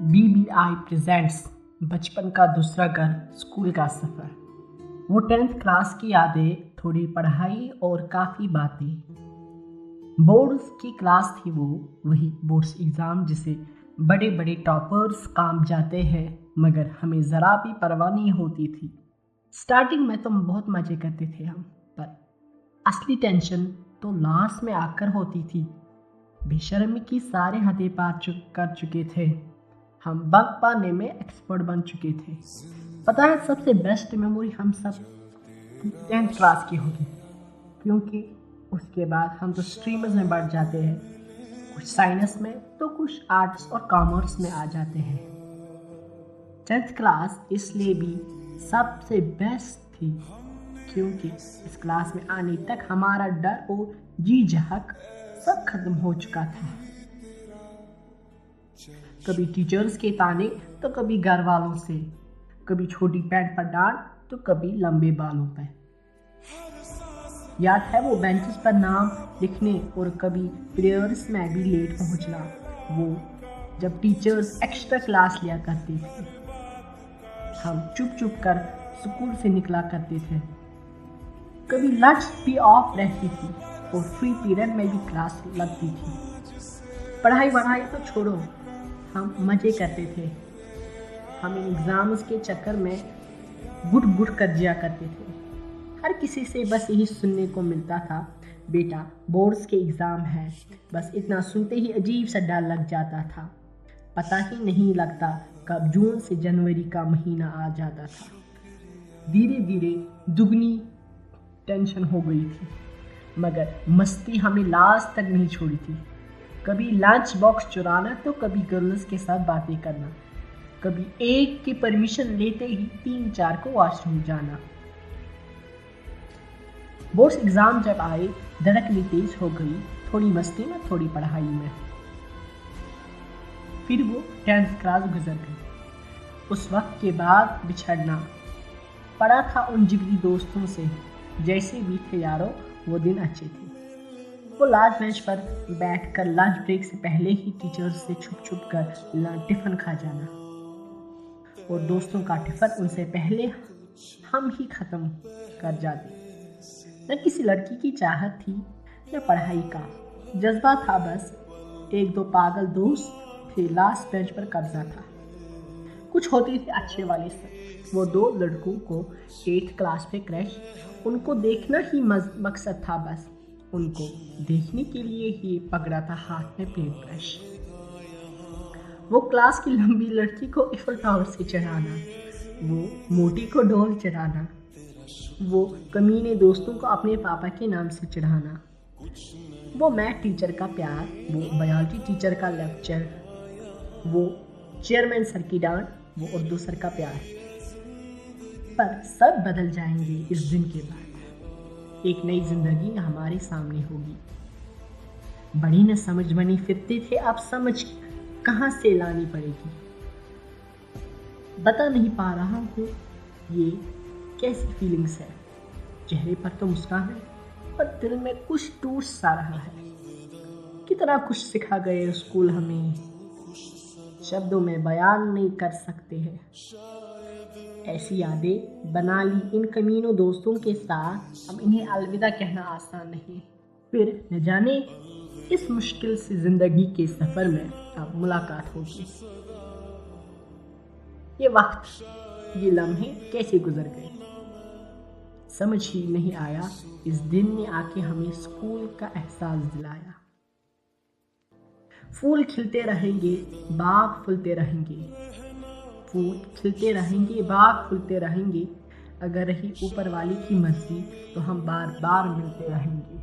BBI presents बचपन का दूसरा घर, स्कूल का सफ़र। वो 10th क्लास की यादें, थोड़ी पढ़ाई और काफ़ी बातें। बोर्ड्स की क्लास थी वो, वही बोर्ड्स एग्ज़ाम जिसे बड़े बड़े टॉपर्स काम जाते हैं, मगर हमें ज़रा भी परवाह नहीं होती थी। स्टार्टिंग में तो बहुत मज़े करते थे हम, पर असली टेंशन तो लास्ट में आकर होती थी। बेशर्मी की सारे हदें पार कर चुके थे। हम बंक पाने में एक्सपर्ट बन चुके थे। पता है, सबसे बेस्ट मेमोरी हम सब 10th क्लास की होगी, क्योंकि उसके बाद हम तो स्ट्रीम्स में बढ़ जाते हैं, कुछ साइंस में तो कुछ आर्ट्स और कॉमर्स में आ जाते हैं। 10th क्लास इसलिए भी सबसे बेस्ट थी क्योंकि इस क्लास में आने तक हमारा डर और जी झक सब खत्म हो चुका था। कभी टीचर्स के ताने तो कभी घर वालों से, कभी छोटी पैंट पर डांट तो कभी लंबे बालों पर। याद है वो बेंचेस पर नाम लिखने और कभी प्रेयर्स में भी लेट पहुंचना, वो जब टीचर्स एक्स्ट्रा क्लास लिया करती थी। हम चुप चुप कर स्कूल से निकला करते थे। कभी लंच भी ऑफ रहती थी और फ्री पीरियड में भी क्लास लगती थी। पढ़ाई तो छोड़ो, हम मज़े करते थे। हम इन एग्ज़ाम्स के चक्कर में गुट कर जिया करते थे। हर किसी से बस यही सुनने को मिलता था, बेटा बोर्ड्स के एग्ज़ाम है। बस इतना सुनते ही अजीब सा डर लग जाता था। पता ही नहीं लगता कब जून से जनवरी का महीना आ जाता था। धीरे धीरे दुगनी टेंशन हो गई थी, मगर मस्ती हमें लास्ट तक नहीं छोड़ी थी। कभी लंच बॉक्स चुराना तो कभी गर्ल्स के साथ बातें करना, कभी एक की परमिशन लेते ही 3-4 को वॉशरूम जाना। बोर्ड्स एग्जाम जब आए, धड़कनी तेज हो गई, थोड़ी मस्ती में थोड़ी पढ़ाई में। फिर वो 10th क्लास गुजर गई। उस वक्त के बाद बिछड़ना पड़ा था उन जिगरी दोस्तों से। जैसे भी थे यारो, वो दिन अच्छे थे। वो लास्ट बेंच पर बैठकर लंच ब्रेक से पहले ही टीचर्स से छुप कर टिफ़िन खा जाना, और दोस्तों का टिफ़िन उनसे पहले हम ही ख़त्म कर जाते। न किसी लड़की की चाहत थी, न पढ़ाई का जज्बा था, बस 1-2 पागल दोस्त थे। लास्ट बेंच पर कब्जा था। कुछ होती थी अच्छे वाले से, वो 2 लड़कों को 8th क्लास पे क्रश, उनको देखना ही मकसद था। बस उनको देखने के लिए ही पकड़ा था हाथ में पेंट ब्रश। वो क्लास की लंबी लड़की को इफल टावर से चढ़ाना, वो मोटी को डोल चढ़ाना, वो कमीने दोस्तों को अपने पापा के नाम से चढ़ाना, वो मैथ टीचर का प्यार, वो बायोलॉजी टीचर का लेक्चर, वो चेयरमैन सर की डांट, वो उर्दू सर का प्यार। पर सब बदल जाएंगे इस दिन के बाद। एक नई जिंदगी हमारे सामने होगी। बड़ी न समझ बनी फिरते थे, अब समझ कहाँ से लानी पड़ेगी। बता नहीं पा रहा हूँ ये कैसी फीलिंग्स है। चेहरे पर तो मुस्कान है, पर दिल में कुछ टूट सा रहा है। कितना कुछ सिखा गए स्कूल हमें, शब्दों में बयान नहीं कर सकते हैं। ऐसी यादें बना ली इन कमीनों दोस्तों के साथ, अब इन्हें अलविदा कहना आसान नहीं। फिर न जाने इस मुश्किल से जिंदगी के सफर में अब मुलाकात होगी। ये वक्त, ये लम्हे कैसे गुजर गए, समझ ही नहीं आया। इस दिन ने आके हमें स्कूल का एहसास दिलाया। फूल खिलते रहेंगे, बाग फूलते रहेंगे, फूल खिलते रहेंगे, बाग फूलते रहेंगे। अगर रही ऊपर वाली की मर्जी तो हम बार बार मिलते रहेंगे।